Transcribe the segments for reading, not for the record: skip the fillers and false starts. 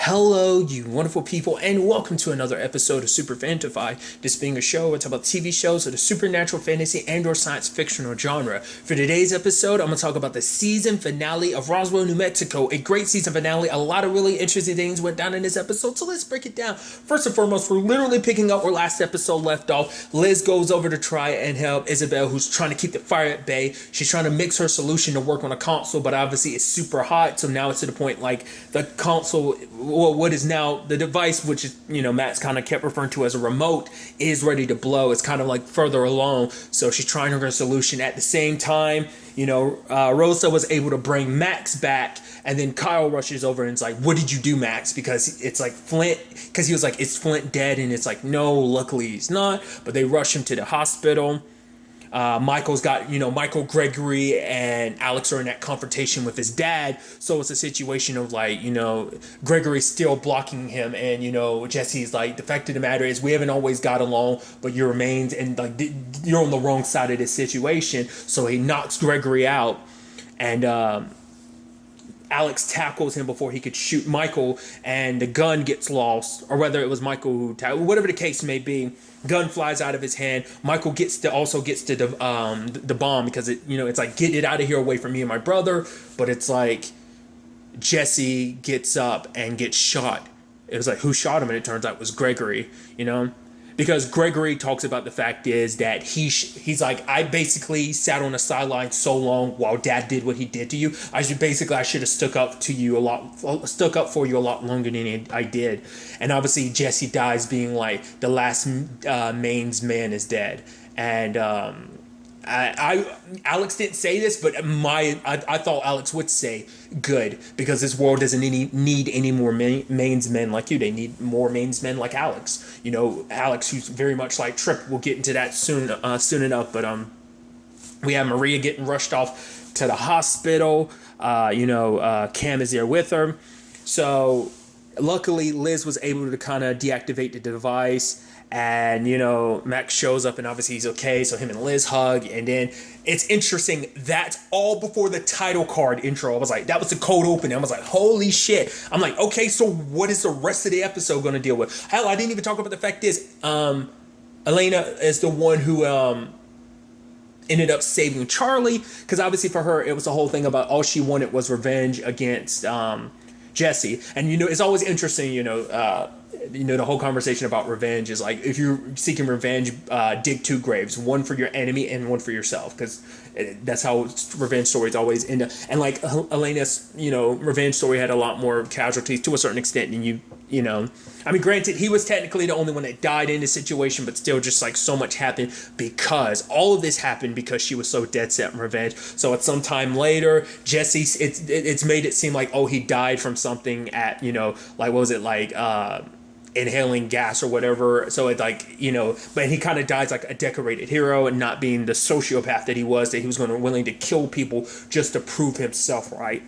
Hello, you wonderful people, and welcome to another episode of Super-Fanta-Fi. This being a show, it's about TV shows of the supernatural, fantasy, and/or science fictional genre. For today's episode, I'm going to talk about the season finale of Roswell, New Mexico. A great season finale. A lot of really interesting things went down in this episode, so let's break it down. First and foremost, we're literally picking up where last episode left off. Liz goes over to try and help Isabel, who's trying to keep the fire at bay. She's trying to mix her solution to work on a console, but obviously it's super hot, so now it's to the point like the console, well, what is now the device, which is, Matt's kind of kept referring to as a remote, is ready to blow. It's kind of like further along, so she's trying her solution. At the same time, Rosa was able to bring Max back, and then Kyle rushes over and is like, "What did you do, Max?" Because it's like Flint, because he was like, "Is Flint dead?" And it's like, no, luckily he's not, but they rush him to the hospital. Michael, Gregory, and Alex are in that confrontation with his dad. So it's a situation of like, Gregory's still blocking him. And, Jesse's like, the fact of the matter is we haven't always got along, but you remained, and like, you're on the wrong side of this situation. So he knocks Gregory out, and, Alex tackles him before he could shoot Michael, and the gun gets lost, or whether it was Michael who whatever the case may be, gun flies out of his hand. Michael also gets to the bomb, because it's like, get it out of here, away from me and my brother. But it's like Jesse gets up and gets shot. It was like, who shot him? And it turns out it was Gregory. Because Gregory talks about the fact is that he's like, I basically sat on the sideline so long while Dad did what he did to you. I should have stuck up for you a lot longer than I did. And obviously Jesse dies being like the last Maine's man is dead. And Alex didn't say this, but I thought Alex would say good, because this world doesn't need any more Maine's men like you. They need more Maine's men like Alex. Alex, who's very much like Trip. We'll get into that soon enough. But we have Maria getting rushed off to the hospital. Cam is there with her. So luckily Liz was able to kind of deactivate the device. And, Max shows up, and obviously he's okay. So him and Liz hug. And then it's interesting. That's all before the title card intro. I was like, that was the cold open. I was like, holy shit. I'm like, okay, so what is the rest of the episode going to deal with? Hell, I didn't even talk about the fact is, Elena is the one who ended up saving Charlie. Because obviously for her, it was the whole thing about all she wanted was revenge against Jesse. And, it's always interesting, the whole conversation about revenge is like, if you're seeking revenge, dig two graves, one for your enemy and one for yourself, because that's how revenge stories always end up. And like Elena's, revenge story had a lot more casualties to a certain extent than I mean, granted, he was technically the only one that died in this situation, but still just like so much happened, because all of this happened because she was so dead set on revenge. So at some time later, Jesse, it's made it seem like, oh, he died from something at, like, what was it, like, inhaling gas or whatever. So it's like, but he kind of dies like a decorated hero, and not being the sociopath that he was willing to kill people just to prove himself right.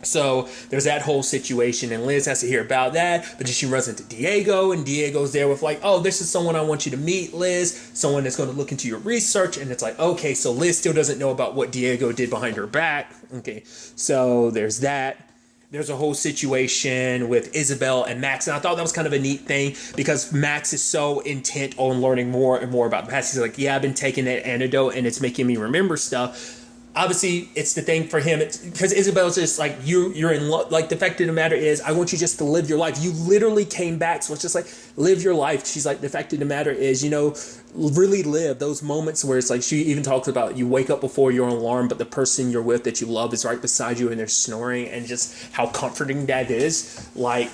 So there's that whole situation, and Liz has to hear about that, but then she runs into Diego, and Diego's there with like, oh, this is someone I want you to meet, Liz, someone that's going to look into your research. And it's like, okay, so Liz still doesn't know about what Diego did behind her back. Okay, so there's that. There's a whole situation with Isabel and Max, and I thought that was kind of a neat thing, because Max is so intent on learning more and more about the past. He's like, yeah, I've been taking that antidote, and it's making me remember stuff. Obviously, it's the thing for him. It's because Isabel's just like, you're in love. Like, the fact of the matter is, I want you just to live your life. You literally came back, so it's just like, live your life. She's like, the fact of the matter is, really live those moments where it's like, she even talks about, you wake up before your alarm, but the person you're with that you love is right beside you and they're snoring, and just how comforting that is. Like,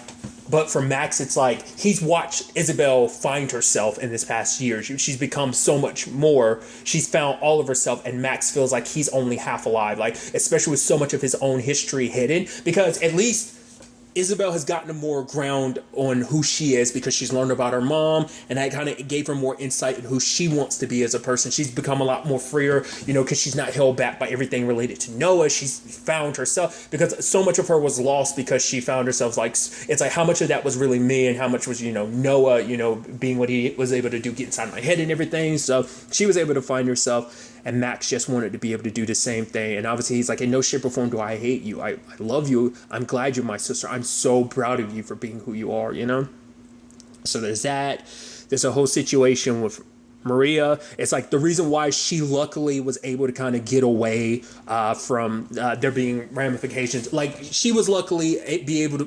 but for Max, it's like, he's watched Isabel find herself in this past year. She's become so much more. She's found all of herself, and Max feels like he's only half alive. Like, especially with so much of his own history hidden, because at least Isabel has gotten a more ground on who she is, because she's learned about her mom, and that kind of gave her more insight in who she wants to be as a person. She's become a lot more freer, because she's not held back by everything related to Noah. She's found herself, because so much of her was lost because she found herself like, it's like, how much of that was really me, and how much was, Noah, being what he was able to do, get inside my head and everything. So she was able to find herself. And Max just wanted to be able to do the same thing. And obviously he's like, in no shape or form do I hate you. I love you. I'm glad you're my sister. I'm so proud of you for being who you are, you know? So there's that. There's a whole situation with Maria. It's like the reason why she luckily was able to kind of get away from there being ramifications. Like she was luckily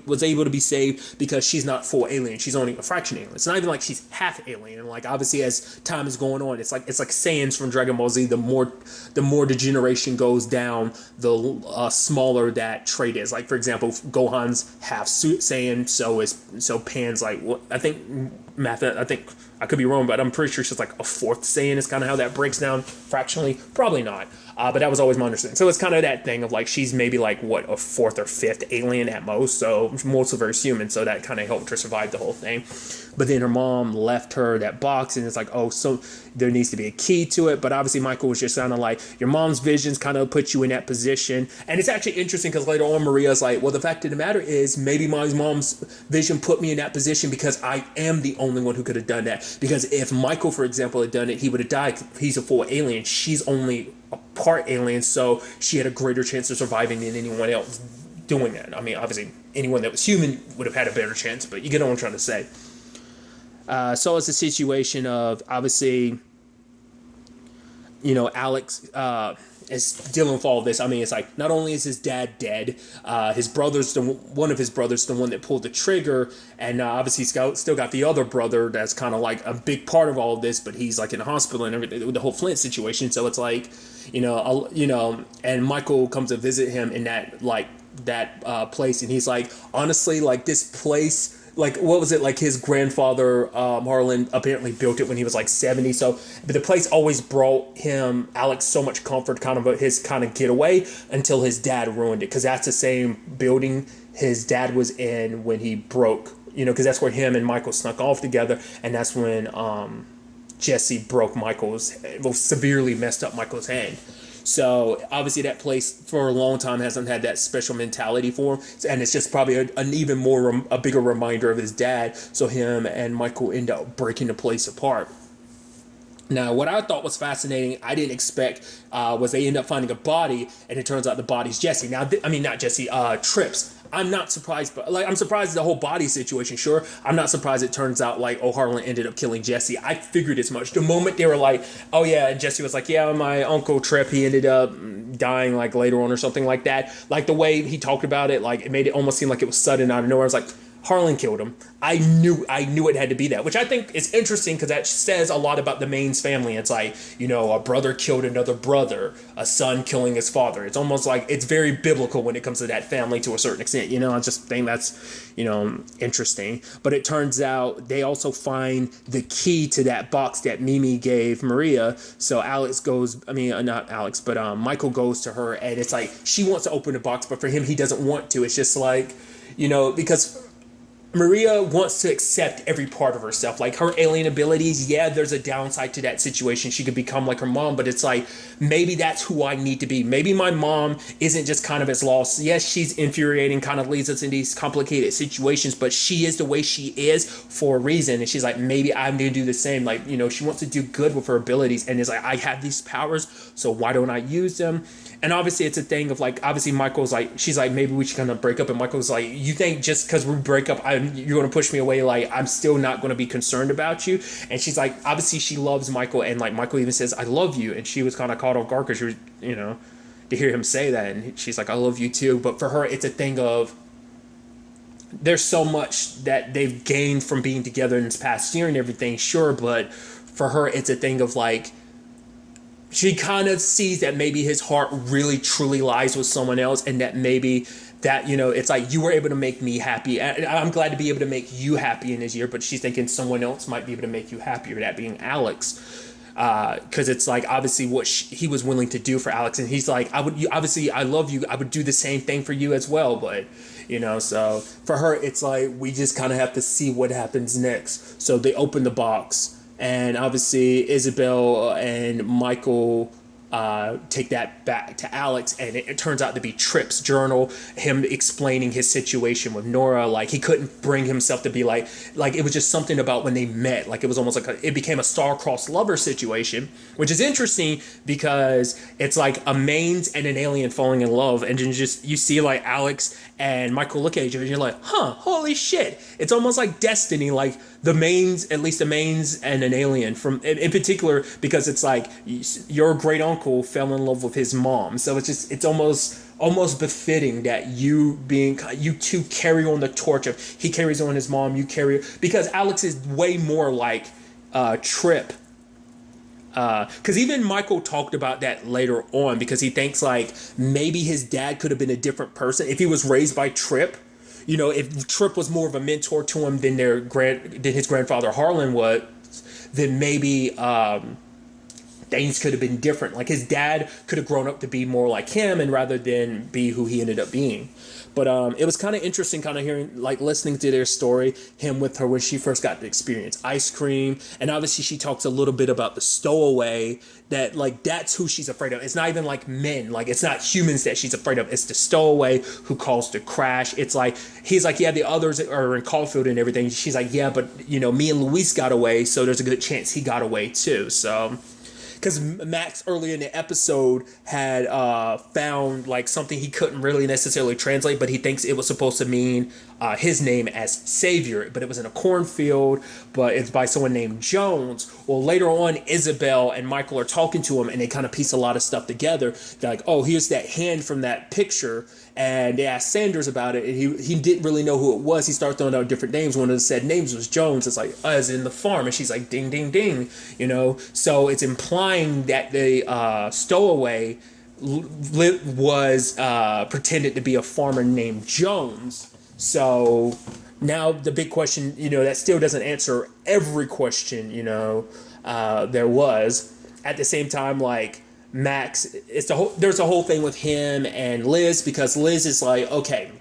was able to be saved because she's not full alien. She's only a fraction alien. It's not even like she's half alien. And like obviously as time is going on, it's like Saiyans from Dragon Ball Z. The more the generation goes down, the smaller that trait is. Like for example, Gohan's half Saiyan, so Pan's like what I think. I think I could be wrong, but I'm pretty sure she's like a fourth Saiyan is kind of how that breaks down fractionally. Probably not, but that was always my understanding. So it's kind of that thing of like she's maybe like what a fourth or fifth alien at most. So most of her is human, so that kind of helped her survive the whole thing. But then her mom left her that box, and it's like, oh, so there needs to be a key to it. But obviously Michael was just sounding like your mom's visions kind of put you in that position. And it's actually interesting because later on Maria's like, well, the fact of the matter is maybe my mom's vision put me in that position because I am the only one who could have done that. Because if Michael, for example, had done it, he would have died. He's a full alien. She's only a part alien, so she had a greater chance of surviving than anyone else doing that. I mean, obviously anyone that was human would have had a better chance, but you get what I'm trying to say. So it's a situation of obviously, you know, Alex is dealing with all of this. I mean, it's like not only is his dad dead, his brother's one of his brothers, the one that pulled the trigger, and obviously he's still got the other brother that's kind of like a big part of all of this, but he's like in the hospital and everything with the whole Flint situation. So it's like, and Michael comes to visit him in that place, and he's like, honestly, like this place. Like, what was it? Like, his grandfather, Harlan, apparently built it when he was, like, 70. So, but the place always brought Alex, so much comfort, kind of his kind of getaway until his dad ruined it. Because that's the same building his dad was in when he broke, because that's where him and Michael snuck off together. And that's when Jesse severely messed up Michael's hand. So obviously that place for a long time hasn't had that special mentality for him, and it's just probably an even more a bigger reminder of his dad. So him and Michael end up breaking the place apart. Now, what I thought was fascinating, I didn't expect, was they end up finding a body, and it turns out the body's Jesse. Now, not Jesse, Trips. I'm not surprised, but I'm surprised at the whole body situation. Sure, I'm not surprised it turns out like Harlan ended up killing Jesse. I figured as much. The moment they were like, oh yeah, and Jesse was like, yeah, my uncle Trip, he ended up dying like later on or something like that. Like the way he talked about it, like it made it almost seem like it was sudden out of nowhere. I was like, Harlan killed him. I knew it had to be that, which I think is interesting because that says a lot about the Maines family. It's like, a brother killed another brother, a son killing his father. It's almost like it's very biblical when it comes to that family to a certain extent. I just think that's, interesting. But it turns out they also find the key to that box that Mimi gave Maria. So Michael goes to her and it's like she wants to open the box, but for him, he doesn't want to. It's just like, because Maria wants to accept every part of herself, like her alien abilities. Yeah, there's a downside to that situation. She could become like her mom, but it's like, maybe that's who I need to be. Maybe my mom isn't just kind of as lost. Yes, she's infuriating, kind of leads us in these complicated situations, but she is the way she is for a reason. And she's like, maybe I'm going to do the same. Like, she wants to do good with her abilities. And it's like, I have these powers, so why don't I use them? And obviously it's a thing of like, obviously Michael's like, she's like, maybe we should kind of break up. And Michael's like, you think just because we break up, you're going to push me away? Like, I'm still not going to be concerned about you. And she's like, obviously she loves Michael. And like, Michael even says, I love you. And she was kind of caught off guard because she was, to hear him say that. And she's like, I love you too. But for her, it's a thing of, there's so much that they've gained from being together in this past year and everything. Sure. But for her, it's a thing of like, she kind of sees that maybe his heart really truly lies with someone else, and that maybe that, it's like, you were able to make me happy. I'm glad to be able to make you happy in this year, but she's thinking someone else might be able to make you happier, that being Alex. Because it's like, obviously what he was willing to do for Alex, and he's like, I love you, I would do the same thing for you as well. But so for her, it's like, we just kind of have to see what happens next. So they open the box, and obviously Isabel and Michael take that back to Alex, and it turns out to be Tripp's journal, him explaining his situation with Nora. Like, he couldn't bring himself to be like it was just something about when they met. Like, it was almost like it became a star-crossed lover situation, which is interesting because it's like a mains and an alien falling in love, and then just you see like Alex and Michael look at each other and you're like, huh, holy shit. It's almost like destiny, like the mains, at least the mains and an alien from in particular, because it's like your great uncle fell in love with his mom. So it's almost befitting that you two carry on the torch of, he carries on his mom, you carry, because Alex is way more like Tripp. Because even Michael talked about that later on, because he thinks like maybe his dad could have been a different person if he was raised by Tripp. You know, if Tripp was more of a mentor to him than his grandfather Harlan was, then maybe things could have been different. Like, his dad could have grown up to be more like him, and rather than be who he ended up being. But it was kind of interesting, kind of hearing, like, listening to their story, him with her when she first got to experience ice cream. And obviously she talks a little bit about the stowaway, that, like, that's who she's afraid of. It's not even like men, like, it's not humans that she's afraid of. It's the stowaway who caused the crash. It's like, he's like, yeah, the others are in Caulfield and everything. She's like, yeah, but, you know, me and Luis got away, so there's a good chance he got away too. So, because Max earlier in the episode had found like something he couldn't really necessarily translate, but he thinks it was supposed to mean his name as Savior, but it was in a cornfield, but it's by someone named Jones. Well, later on, Isabel and Michael are talking to him, and they kind of piece a lot of stuff together. They're like, oh, here's that hand from that picture, and they asked Sanders about it, and he didn't really know who it was. He started throwing out different names. One of the said names was Jones. It's like, as in the farm, and she's like, ding, ding, ding, you know? So it's implying that the stowaway was pretended to be a farmer named Jones. So now the big question, you know, that still doesn't answer every question, you know, there was. At the same time, like, Max, there's a whole thing with him and Liz, because Liz is like, okay,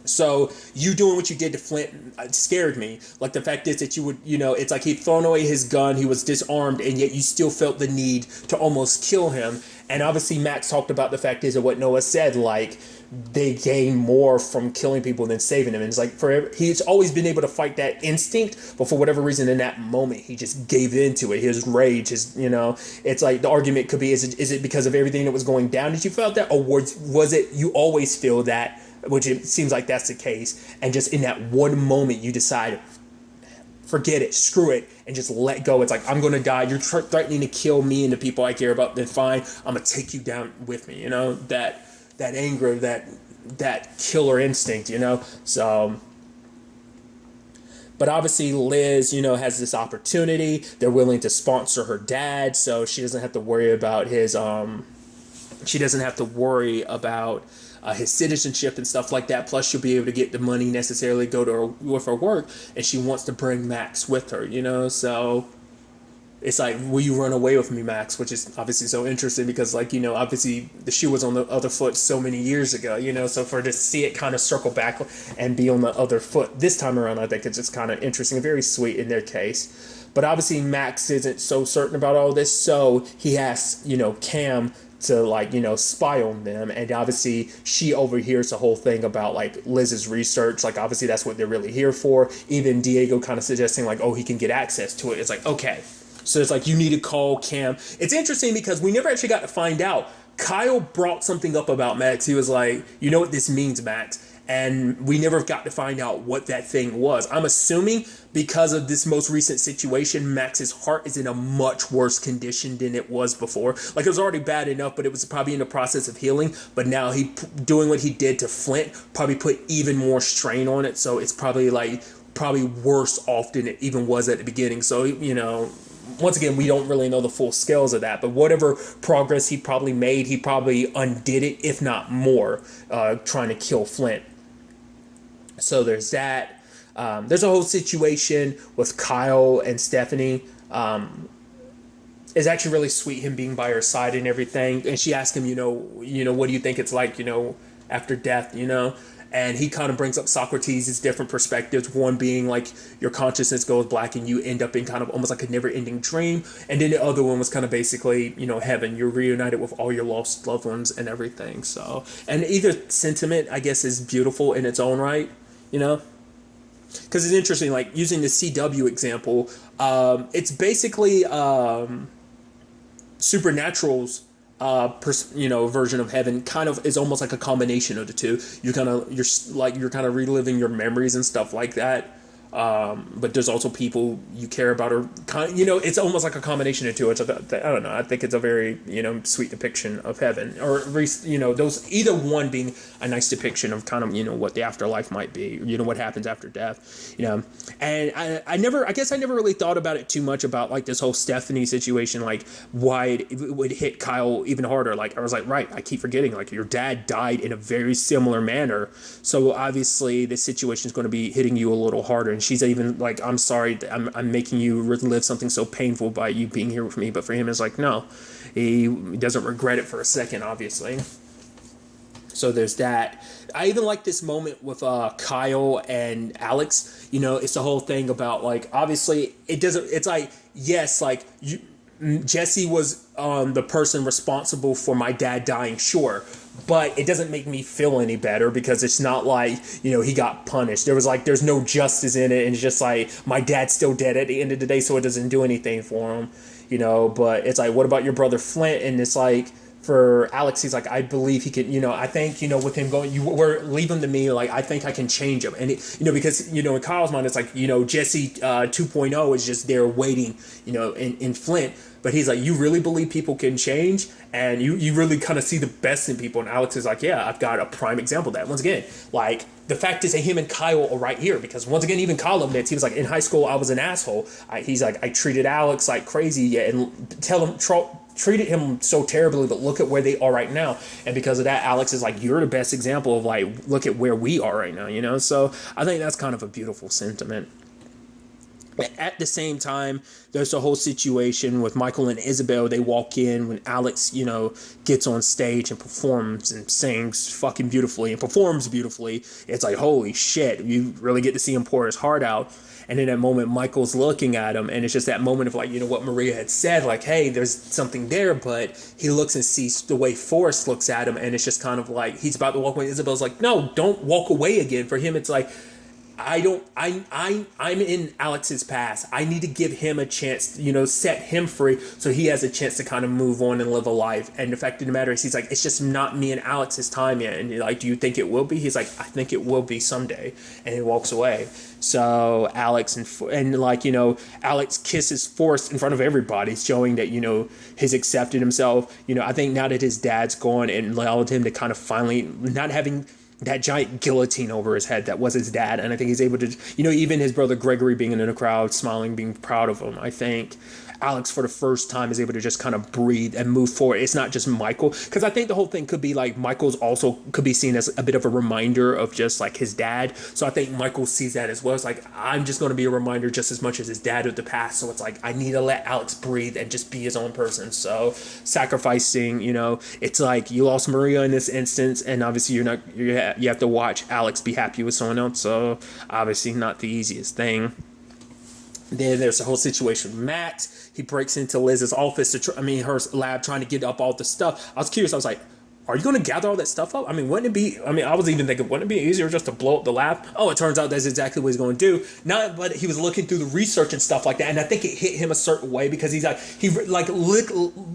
so you doing what you did to Flint scared me. Like, the fact is that you would, you know, it's like he'd thrown away his gun, he was disarmed, and yet you still felt the need to almost kill him. And obviously Max talked about the fact is that what Noah said, like, they gain more from killing people than saving them. And it's like, he's always been able to fight that instinct, but for whatever reason in that moment, he just gave into it. His rage, you know, it's like the argument could be, is it because of everything that was going down that you felt that? Or was it you always feel that, which it seems like that's the case. And just in that one moment, you decide, forget it, screw it, and just let go. It's like, I'm going to die. You're threatening to kill me and the people I care about. Then fine, I'm going to take you down with me. You know, that anger, that killer instinct, you know? So, but obviously Liz, you know, has this opportunity. They're willing to sponsor her dad, so she doesn't have to worry about his his citizenship and stuff like that. Plus, she'll be able to get the money necessarily go to her with her work, and she wants to bring Max with her, you know? So it's like, will you run away with me, Max? Which is obviously so interesting because, like, you know, obviously the shoe was on the other foot so many years ago, you know, so for to see it kind of circle back and be on the other foot this time around, I think it's just kind of interesting and very sweet in their case. But obviously Max isn't so certain about all this, so he asks, you know, Cam to, like, you know, spy on them, and obviously she overhears the whole thing about, like, Liz's research. Like, obviously that's what they're really here for. Even Diego kind of suggesting, like, oh, he can get access to it. It's like, okay, so it's like, you need to call Cam. It's interesting because we never actually got to find out. Kyle brought something up about Max. He was like, you know what this means, Max? And we never got to find out what that thing was. I'm assuming because of this most recent situation, Max's heart is in a much worse condition than it was before. Like, it was already bad enough, but it was probably in the process of healing. But now he doing what he did to Flint probably put even more strain on it. So it's probably worse off than it even was at the beginning. So, you know, once again, we don't really know the full scales of that, but whatever progress he probably made, he probably undid it, if not more, trying to kill Flint. So there's that. There's a whole situation with Kyle and Stephanie. It's actually really sweet, him being by her side and everything. And she asked him, you know, what do you think it's like, you know, after death, you know? And he kind of brings up Socrates' different perspectives, one being like your consciousness goes black and you end up in kind of almost like a never-ending dream, and then the other one was kind of basically, heaven. You're reunited with all your lost loved ones and everything. So, and either sentiment, I guess, is beautiful in its own right, because it's interesting, like using the CW example. It's basically Supernatural's version of heaven kind of is almost like a combination of the two. You're kind of reliving your memories and stuff like that. But there's also people you care about, or it's almost like a combination of two. It's I don't know. I think it's a very sweet depiction of heaven, or those, either one being a nice depiction of kind of what the afterlife might be. What happens after death. And I guess I never really thought about it too much about like this whole Stephanie situation, like why it would hit Kyle even harder. Like I was like, right, I keep forgetting, like your dad died in a very similar manner, so obviously the situation is going to be hitting you a little harder. And she's even like, I'm sorry, I'm making you relive something so painful by you being here with me. But for him, it's like, no, he doesn't regret it for a second, obviously. So there's that. I even like this moment with Kyle and Alex. It's the whole thing about like, obviously it doesn't, it's like, yes, like Jesse was the person responsible for my dad dying, sure. But it doesn't make me feel any better, because it's not like, he got punished. There's no justice in it. And it's just like, my dad's still dead at the end of the day, so it doesn't do anything for him, But it's like, what about your brother Flint? And it's like, for Alex, he's like, I believe he can, I think, with him going, you were leaving to me, like, I think I can change him. And, because, in Kyle's mind, it's like, Jesse 2.0 is just there waiting, in Flint. But he's like, you really believe people can change? And you really kind of see the best in people. And Alex is like, yeah, I've got a prime example of that. Once again, like, the fact is that him and Kyle are right here. Because once again, even Kyle admits, he was like, in high school, I was an asshole. He's like, I treated Alex like crazy and treated him so terribly, but look at where they are right now. And because of that, Alex is like, you're the best example of like, look at where we are right now, So I think that's kind of a beautiful sentiment. At the same time, there's the whole situation with Michael and Isabel. They walk in when Alex, gets on stage and performs and sings fucking beautifully and performs beautifully. It's like, holy shit, you really get to see him pour his heart out. And in that moment, Michael's looking at him, and it's just that moment of like, what Maria had said, like, hey, there's something there, but he looks and sees the way Forrest looks at him, and it's just kind of like, he's about to walk away. Isabel's like, no, don't walk away again. For him, it's like, I'm in Alex's past. I need to give him a chance, set him free so he has a chance to kind of move on and live a life. And the fact of the matter is, he's like, it's just not me and Alex's time yet. And you're like, do you think it will be? He's like, I think it will be someday. And he walks away. So Alex and like, Alex kisses Forrest in front of everybody, showing that, he's accepted himself. I think now that his dad's gone, and allowed him to kind of finally not having that giant guillotine over his head that was his dad. And I think he's able to, even his brother Gregory being in the crowd, smiling, being proud of him. I think Alex, for the first time, is able to just kind of breathe and move forward. It's not just Michael, because I think the whole thing could be like, Michael's also could be seen as a bit of a reminder of just like his dad. So I think Michael sees that as well. It's like, I'm just going to be a reminder just as much as his dad of the past. So it's like, I need to let Alex breathe and just be his own person. So sacrificing, it's like, you lost Maria in this instance, and obviously you have to watch Alex be happy with someone else. So obviously not the easiest thing. Then there's the whole situation with Max. He breaks into Liz's office, her lab, trying to get up all the stuff. I was curious. I was like, are you going to gather all that stuff up? Wouldn't it be, I was even thinking, wouldn't it be easier just to blow up the lab? Oh, it turns out that's exactly what he's going to do. But he was looking through the research and stuff like that, and I think it hit him a certain way, because he's like,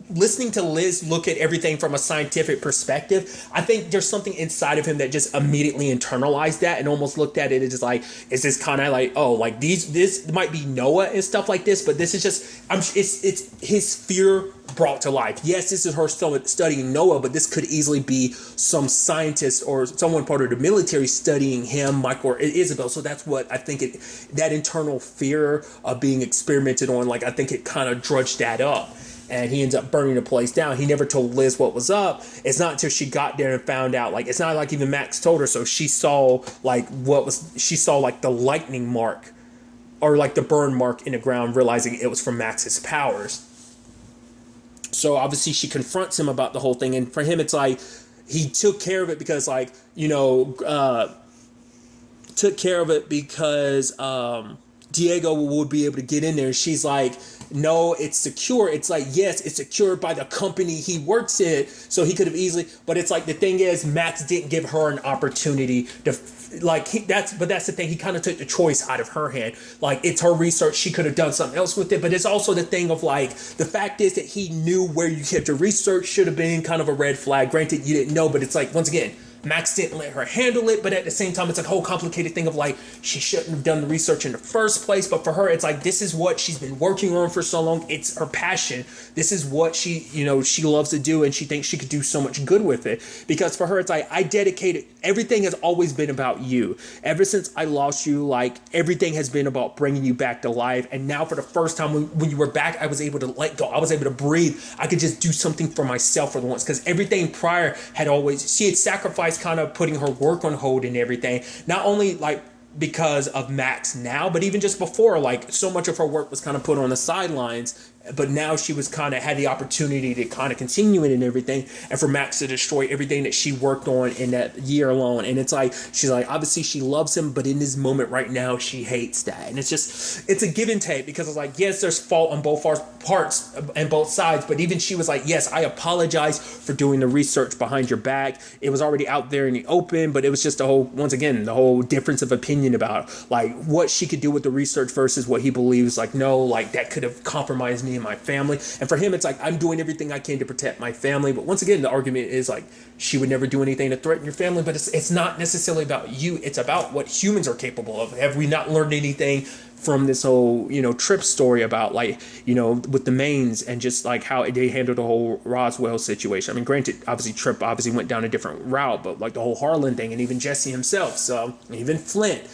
listening to Liz look at everything from a scientific perspective. I think there's something inside of him that just immediately internalized that and almost looked at it as just like, is this kind of like, oh, like this might be Noah and stuff like this, but this is just, it's his fear brought to life. Yes, this is her studying Noah, but this could easily be some scientist or someone part of the military studying him, Michael or Isabel. So that's what I think that internal fear of being experimented on, like, I think it kind of drudged that up. And he ends up burning the place down. He never told Liz what was up. It's not until she got there and found out, like, it's not like even Max told her. So she saw like the lightning mark, or like the burn mark in the ground, realizing it was from Max's powers. So obviously she confronts him about the whole thing. And for him, it's like, he took care of it because, like, took care of it because Diego would be able to get in there. And she's like, no, it's secure. It's like, yes, it's secured by the company he works in. So he could have easily, but it's like, the thing is, Max didn't give her an opportunity to, like, that's the thing. He kind of took the choice out of her hand. Like, it's her research. She could have done something else with it. But it's also the thing of, like, the fact is that he knew where you kept your research should have been kind of a red flag. Granted, you didn't know, but it's like, once again, Max didn't let her handle it, but at the same time, it's a whole complicated thing of like, she shouldn't have done the research in the first place. But for her, it's like, this is what she's been working on for so long. It's her passion. This is what she loves to do, and she thinks she could do so much good with it. Because for her, it's like, I dedicated, everything has always been about you. Ever since I lost you, like, everything has been about bringing you back to life. And now for the first time, when you were back, I was able to let go. I was able to breathe. I could just do something for myself for the once. Because everything prior she had sacrificed kind of putting her work on hold and everything. Not only like because of Max now, but even just before, like, so much of her work was kind of put on the sidelines. But now she was kind of had the opportunity to kind of continue it and everything, and for Max to destroy everything that she worked on in that year alone. And it's like, she's like, obviously she loves him, but in this moment right now, she hates that. And it's a give and take, because it's like, yes, there's fault on both parts and both sides, but even she was like, yes, I apologize for doing the research behind your back. It was already out there in the open, but it was just the whole difference of opinion about like what she could do with the research versus what he believes, like, no, like, that could have compromised me and my family. And for him, it's like, I'm doing everything I can to protect my family. But once again, the argument is like, she would never do anything to threaten your family. But it's not necessarily about you. It's about what humans are capable of. Have we not learned anything from this whole, Trip story about, like, with the Mains and just like how they handled the whole Roswell situation? I mean, granted, obviously Trip went down a different route, but like the whole Harlan thing, and even Jesse himself, so even Flint,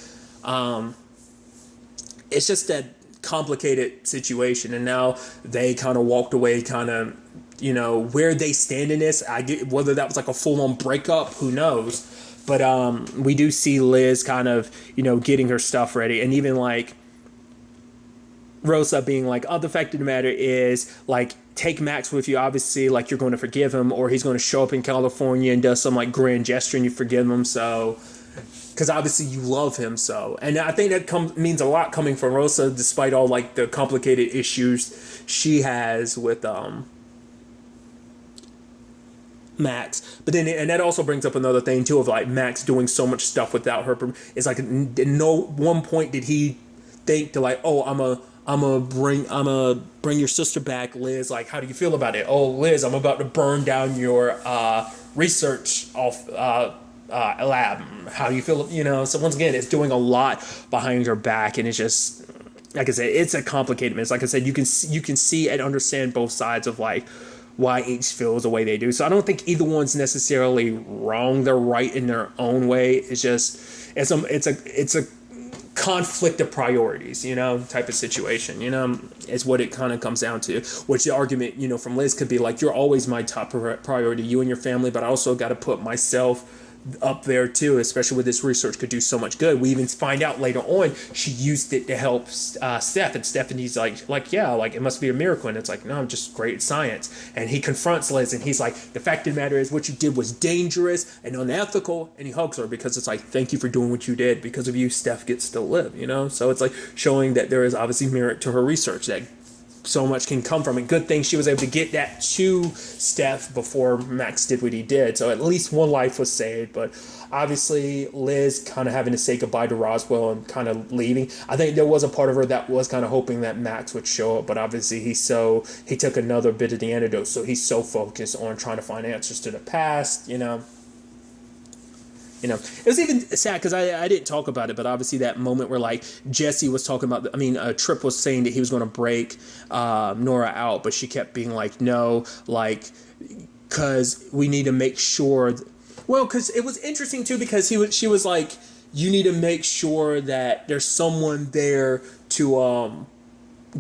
it's just that complicated situation. And now they kind of walked away, kind of, where they stand in this. I get whether that was like a full-on breakup, who knows. But we do see Liz kind of, getting her stuff ready, and even like Rosa being like, oh, the fact of the matter is, like, take Max with you. Obviously, like, you're going to forgive him, or he's going to show up in California and does some like grand gesture and you forgive him. So, because obviously you love him. So, and I think that means a lot coming from Rosa, despite all like the complicated issues she has with Max. But then, and that also brings up another thing too, of like Max doing so much stuff without her. It's like, at no one point did he think to like, oh, I'm gonna bring your sister back, Liz. Like, how do you feel about it? Oh, Liz, I'm about to burn down your research lab. How do you feel? So once again, it's doing a lot behind her back, and it's just, like I said, it's a complicated mess. Like I said, you can see and understand both sides of like why each feels the way they do. So I don't think either one's necessarily wrong. They're right in their own way. It's just it's a conflict of priorities, type of situation, is what it kind of comes down to. Which the argument, from Liz could be like, you're always my top priority, you and your family, but I also got to put myself up there too, especially with this research could do so much good. We even find out later on she used it to help Steph, and Stephanie's like yeah, like, it must be a miracle. And it's like, no, I'm just great at science. And he confronts Liz, and he's like, the fact of the matter is, what you did was dangerous and unethical. And he hugs her, because it's like, thank you for doing what you did. Because of you, Steph gets to live, so it's like showing that there is obviously merit to her research, that so much can come from it. Good thing she was able to get that to Steph before Max did what he did. So at least one life was saved. But obviously Liz kind of having to say goodbye to Roswell and kind of leaving. I think there was a part of her that was kind of hoping that Max would show up, but obviously he took another bit of the antidote. So he's so focused on trying to find answers to the past, it was even sad because I didn't talk about it, but obviously that moment where like Jesse was talking about, Trip was saying that he was going to break Nora out, but she kept being like, no, like, because we need to make sure. Well, because it was interesting too, because she was like, you need to make sure that there's someone there to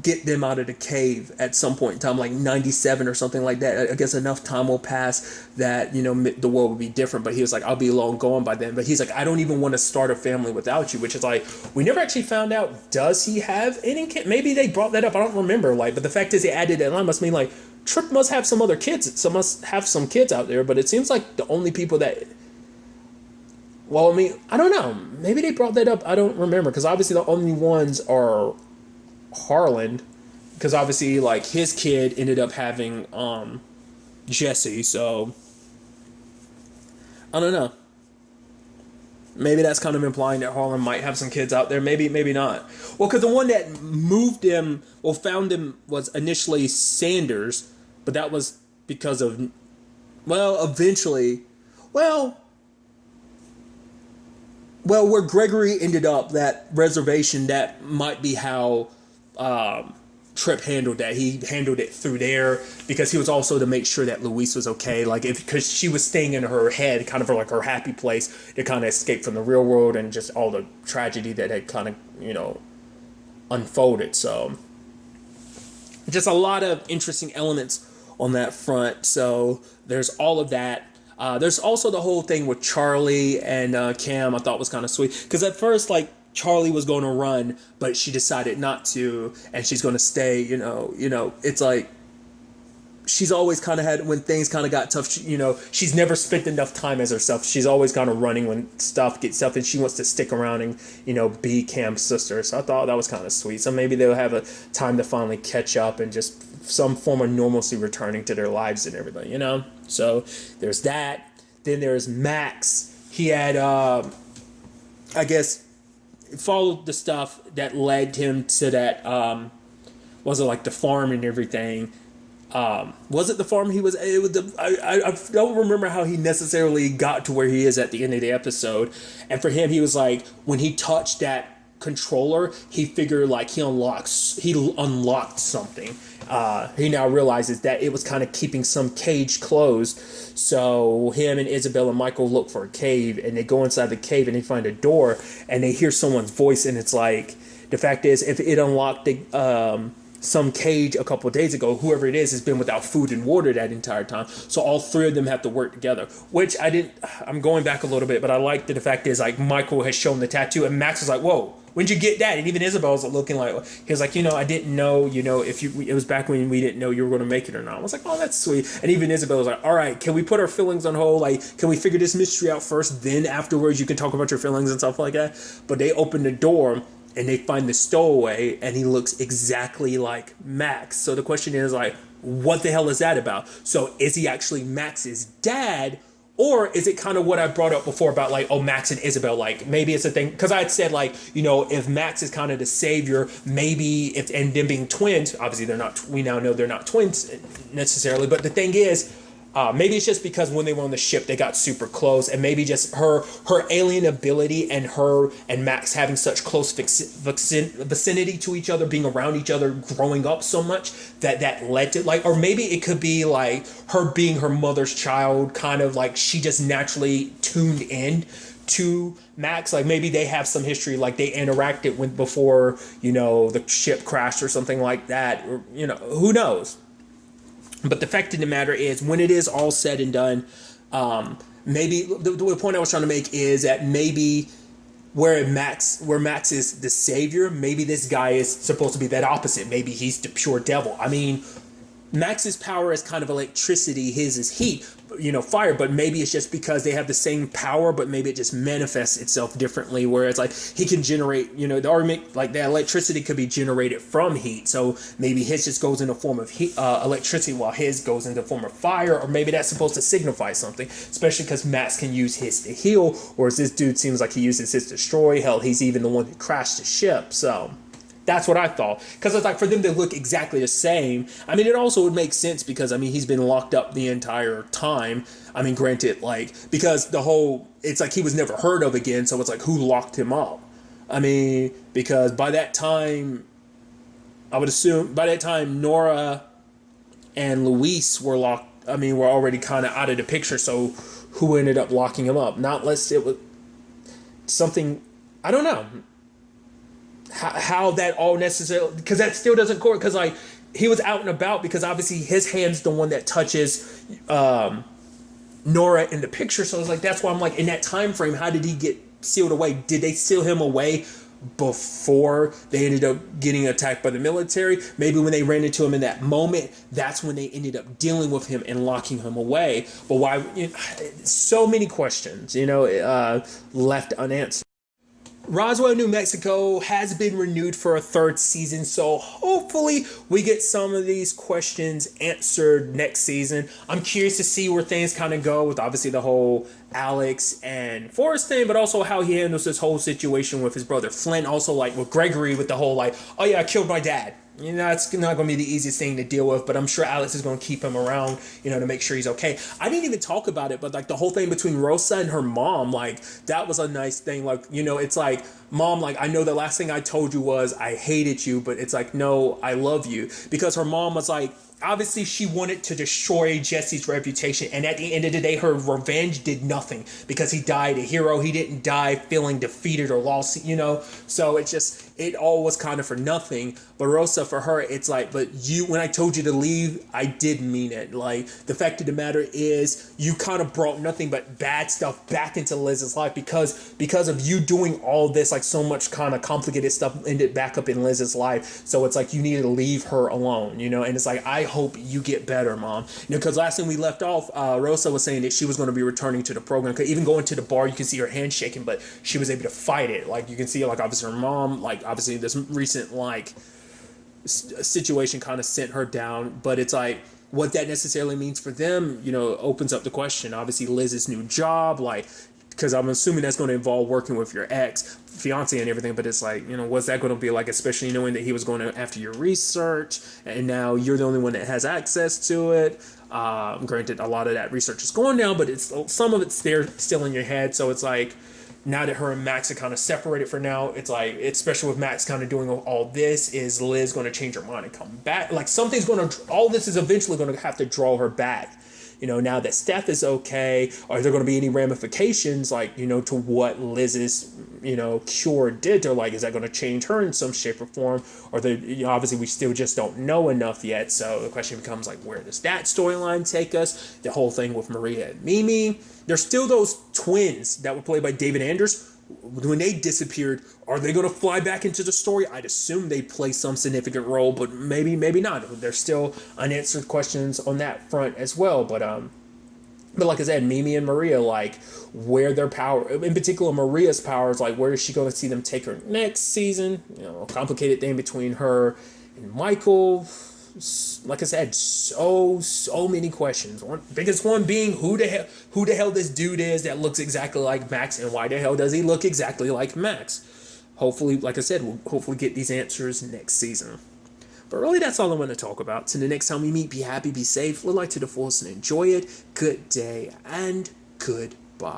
get them out of the cave at some point in time, like 97 or something like that. I guess enough time will pass that, the world will be different. But he was like, I'll be long gone by then. But he's like, I don't even want to start a family without you, which is like, we never actually found out, does he have any kids? Maybe they brought that up. I don't remember. Like, but the fact is, they added that line must mean like Trip must have some other kids. So must have some kids out there. But it seems like the only people that Well, I mean, I don't know. Maybe they brought that up. I don't remember because obviously the only ones are Harlan, because obviously like his kid ended up having Jesse. So I don't know. Maybe that's kind of implying that Harlan might have some kids out there. Maybe, maybe not. Well, because the one that moved him, well, found him was initially Sanders, but that was because of, well, eventually, well, where Gregory ended up, that reservation, that might be how Tripp handled that. He handled it through there because he was also to make sure that Luis was okay. Like, if because she was staying in her head, kind of like her happy place to kind of escape from the real world and just all the tragedy that had kind of, unfolded. So, just a lot of interesting elements on that front. So, there's all of that. There's also the whole thing with Charlie and Cam. I thought was kind of sweet because at first, like, Charlie was going to run, but she decided not to, and she's going to stay. It's like she's always kind of had, when things kind of got tough. She's never spent enough time as herself. She's always kind of running when stuff gets tough, and she wants to stick around and be Cam's sister. So I thought that was kind of sweet. So maybe they'll have a time to finally catch up and just some form of normalcy returning to their lives and everything. So there's that. Then there's Max. He had, I guess, followed the stuff that led him to that, was it like the farm and everything? Was it the farm he was? It was I don't remember how he necessarily got to where he is at the end of the episode. And for him, he was like, when he touched that controller, he figured like he unlocked something. He now realizes that it was kind of keeping some cage closed. So him and Isabel and Michael look for a cave, and they go inside the cave and they find a door, and they hear someone's voice, and it's like, the fact is, if it unlocked some cage a couple of days ago, whoever it is has been without food and water that entire time. So all three of them have to work together, which I'm going back a little bit, but I like that the fact is, like, Michael has shown the tattoo, and Max was like, whoa, when'd you get that? And even Isabel was looking like, he was like, I didn't know, if it was back when we didn't know you were going to make it or not. I was like, oh, that's sweet. And even Isabel was like, all right, can we put our feelings on hold? Like, can we figure this mystery out first? Then afterwards you can talk about your feelings and stuff like that. But they opened the door and they find the stowaway, and he looks exactly like Max. So the question is, like, what the hell is that about? So is he actually Max's dad? Or is it kind of what I brought up before about, like, oh, Max and Isabel, like, maybe it's a thing. Because I had said, like, if Max is kind of the savior, maybe, and them being twins, obviously they're not, we now know they're not twins necessarily. But the thing is, maybe it's just because when they were on the ship, they got super close. And maybe just her alien ability and her and Max having such close vicinity to each other, being around each other, growing up so much, that led to, like, or maybe it could be like her being her mother's child, kind of like she just naturally tuned in to Max. Like, maybe they have some history, like they interacted with before, the ship crashed or something like that, or, who knows. But the fact of the matter is, when it is all said and done, maybe the point I was trying to make is that maybe where Max is the savior, maybe this guy is supposed to be that opposite. Maybe he's the pure devil. I mean, Max's power is kind of electricity, his is heat, fire, but maybe it's just because they have the same power, but maybe it just manifests itself differently, where it's like he can generate, the argument, like the electricity could be generated from heat, so maybe his just goes in the form of heat, electricity, while his goes in the form of fire, or maybe that's supposed to signify something, especially because Max can use his to heal, whereas this dude seems like he uses his to destroy. Hell, he's even the one who crashed the ship. So that's what I thought. Because it's like, for them to look exactly the same, I mean, it also would make sense because, I mean, he's been locked up the entire time. I mean, granted, like, because it's like he was never heard of again, so it's like, who locked him up? I mean, because by that time, I would assume, Nora and Luis were were already kind of out of the picture, so who ended up locking him up? Not unless it was something, I don't know. How that all necessarily, because that still doesn't correlate, because like he was out and about, because obviously his hand's the one that touches Nora in the picture, so it's like, that's why I'm like, in that time frame, how did he get sealed away? Did they seal him away before they ended up getting attacked by the military. Maybe when they ran into him in that moment, that's when they ended up dealing with him and locking him away. But why? So many questions, left unanswered. Roswell, New Mexico has been renewed for a third season, so hopefully we get some of these questions answered next season. I'm curious to see where things kind of go with obviously the whole Alex and Forrest thing, but also how he handles this whole situation with his brother Flint. Also, like with Gregory, with the whole like, oh yeah, I killed my dad. It's not going to be the easiest thing to deal with, but I'm sure Alex is going to keep him around, to make sure he's okay. I didn't even talk about it, but like the whole thing between Rosa and her mom, like that was a nice thing. Like, it's like, Mom, like, I know the last thing I told you was I hated you, but it's like, no, I love you. Because her mom was like, obviously she wanted to destroy Jesse's reputation, and at the end of the day her revenge did nothing because he died a hero. He didn't die feeling defeated or lost, so it all was kind of for nothing. But Rosa, for her, it's like, but when I told you to leave, I did mean it. Like, the fact of the matter is you kind of brought nothing but bad stuff back into Liz's life because of you doing all this, like so much kind of complicated stuff ended back up in Liz's life. So it's like you needed to leave her alone, and it's like, I hope you get better, Mom. Because last time we left off, Rosa was saying that she was going to be returning to the program. Even going to the bar, you can see her hand shaking, but she was able to fight it. Like, you can see, like, obviously her mom, like, obviously this recent, like, situation kind of sent her down. But it's like, what that necessarily means for them, opens up the question. Obviously, Liz's new job, like, because I'm assuming that's going to involve working with your fiance and everything, but it's like, what's that going to be like, especially knowing that he was going after your research and now you're the only one that has access to it. Granted, a lot of that research is gone now, but some of it's there still in your head. So it's like, now that her and Max are kind of separated for now, it's like, especially with Max kind of doing all this, is Liz going to change her mind and come back? Like, all this is eventually going to have to draw her back. Now that Steph is okay, are there going to be any ramifications, like, to what Liz's, cure did to her? Like, is that going to change her in some shape or form? Or obviously we still just don't know enough yet. So the question becomes, like, where does that storyline take us? The whole thing with Maria and Mimi. There's still those twins that were played by David Anders. When they disappeared, are they going to fly back into the story? I'd assume they play some significant role, but maybe not. There's still unanswered questions on that front as well. But like I said, Mimi and Maria, like, where their power, in particular Maria's powers, like, where is she going to see them take her next season? A complicated thing between her and Michael. Like I said, so many questions. Biggest one being who the hell this dude is that looks exactly like Max, and why the hell does he look exactly like Max? Hopefully, like I said, we'll hopefully get these answers next season. But really, that's all I want to talk about. So the next time we meet, be happy, be safe, live life to the fullest, and enjoy it. Good day and goodbye.